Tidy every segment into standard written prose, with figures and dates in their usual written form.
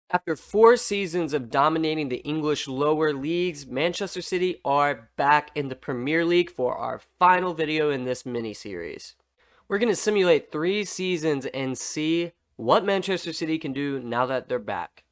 After 4 seasons of dominating the English lower leagues, Manchester City are back in the Premier League for our final video in this mini-series. We're going to simulate 3 seasons and see what Manchester City can do now that they're back.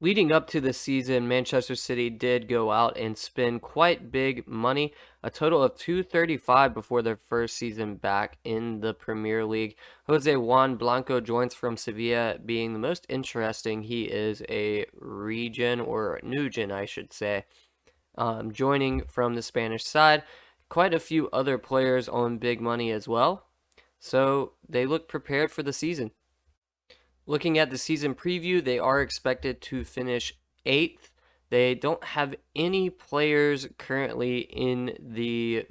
Leading up to the season, Manchester City did go out and spend quite big money, a total of $235 before their first season back in the Premier League. Jose Juan Blanco joins from Sevilla, being the most interesting. He is a regen, or Nugen, I should say, joining from the Spanish side. Quite a few other players on big money as well, so they look prepared for the season. Looking at the season preview, they are expected to finish 8th. They don't have any players currently in the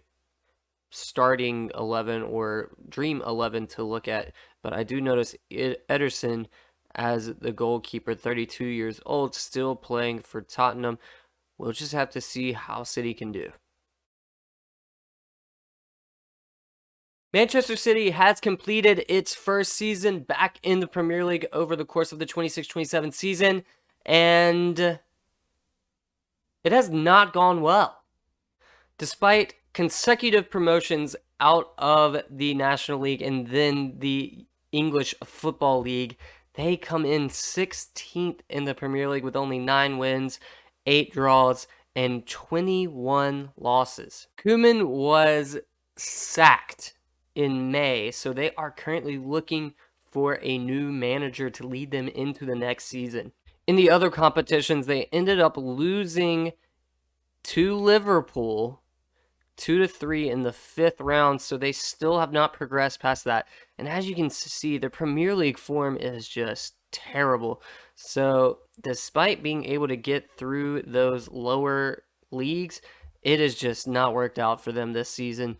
starting 11 or dream 11 to look at, but I do notice Ederson as the goalkeeper, 32 years old, still playing for Tottenham. We'll just have to see how City can do. Manchester City has completed its first season back in the Premier League over the course of the 26-27 season, and it has not gone well. Despite consecutive promotions out of the National League and then the English Football League, they come in 16th in the Premier League with only 9 wins, 8 draws, and 21 losses. Koeman was sacked in May, so they are currently looking for a new manager to lead them into the next season. In the other competitions, they ended up losing to Liverpool 2-3 in the 5th round, so they still have not progressed past that. And as you can see, the Premier League form is just terrible. So despite being able to get through those lower leagues, it has just not worked out for them this season.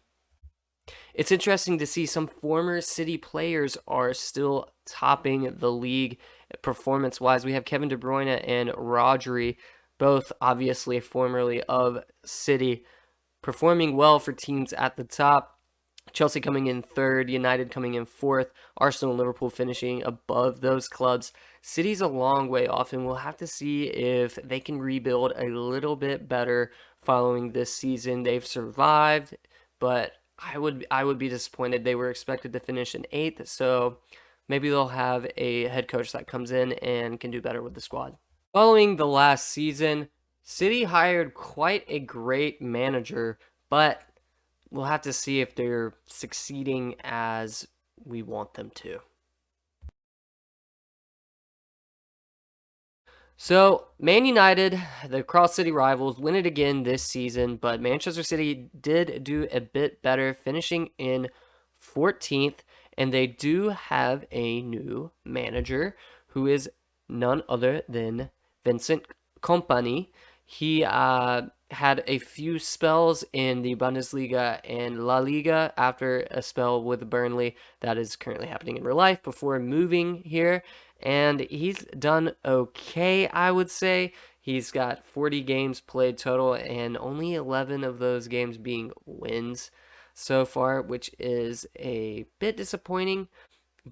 It's interesting to see some former City players are still topping the league performance-wise. We have Kevin De Bruyne and Rodri, both obviously formerly of City, performing well for teams at the top. Chelsea coming in 3rd, United coming in 4th, Arsenal and Liverpool finishing above those clubs. City's a long way off, and we'll have to see if they can rebuild a little bit better following this season. They've survived, but I would be disappointed. They were expected to finish in 8th, so maybe they'll have a head coach that comes in and can do better with the squad. Following the last season, City hired quite a great manager, but we'll have to see if they're succeeding as we want them to. So, Man United, the cross-city rivals, win it again this season, but Manchester City did do a bit better, finishing in 14th, and they do have a new manager who is none other than Vincent Kompany. He had a few spells in the Bundesliga and La Liga after a spell with Burnley that is currently happening in real life before moving here, and he's done okay, I would say. He's got 40 games played total, and only 11 of those games being wins so far, which is a bit disappointing.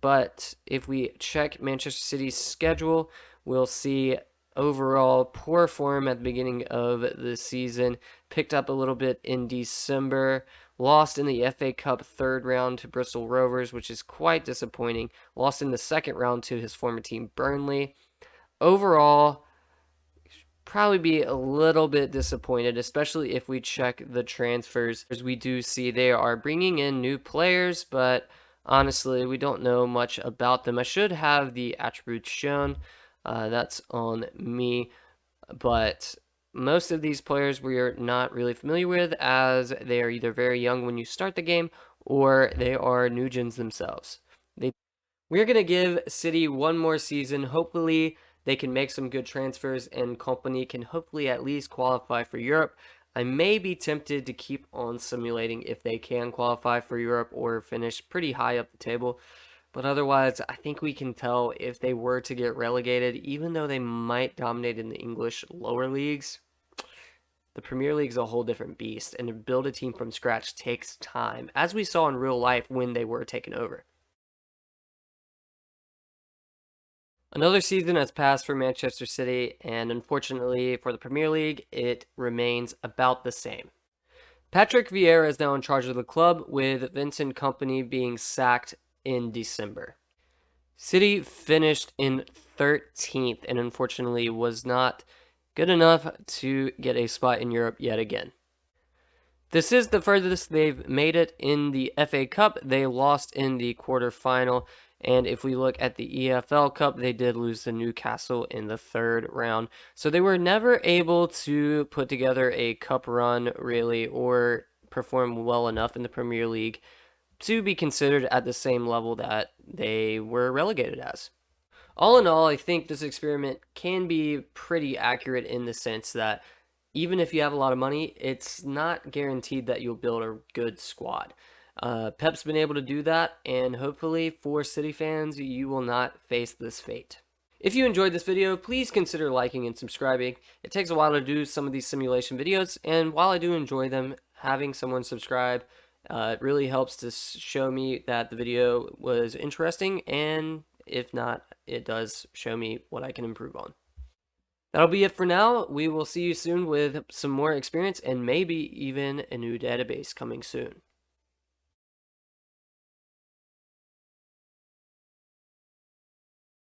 But if we check Manchester City's schedule, we'll see overall poor form at the beginning of the season, picked up a little bit in December, lost in the FA Cup 3rd round to Bristol Rovers, which is quite disappointing, lost in the 2nd round to his former team Burnley. Overall, probably be a little bit disappointed, especially if we check the transfers. As we do see they are bringing in new players, but honestly, we don't know much about them. I should have the attributes shown. That's on me, but most of these players we are not really familiar with, as they are either very young when you start the game or they are Nugens themselves. We're going to give City one more season. Hopefully they can make some good transfers and Kompany can hopefully at least qualify for Europe. I may be tempted to keep on simulating if they can qualify for Europe or finish pretty high up the table. But otherwise, I think we can tell if they were to get relegated, even though they might dominate in the English lower leagues, the Premier League is a whole different beast, and to build a team from scratch takes time, as we saw in real life when they were taken over. Another season has passed for Manchester City, and unfortunately for the Premier League, it remains about the same. Patrick Vieira is now in charge of the club, with Vincent Kompany being sacked in December. City finished in 13th and unfortunately was not good enough to get a spot in Europe yet again. This is the furthest they've made it in the FA Cup. They lost in the quarterfinal. And if we look at the EFL Cup, they did lose to Newcastle in the third round. So they were never able to put together a cup run, really, or perform well enough in the Premier League to be considered at the same level that they were relegated as. All in all, I think this experiment can be pretty accurate in the sense that even if you have a lot of money, it's not guaranteed that you'll build a good squad. Pep's been able to do that, and hopefully for City fans, you will not face this fate. If you enjoyed this video, please consider liking and subscribing. It takes a while to do some of these simulation videos, and while I do enjoy them, having someone subscribe it really helps to show me that the video was interesting, and if not, it does show me what I can improve on. That'll be it for now. We will see you soon with some more experience and maybe even a new database coming soon.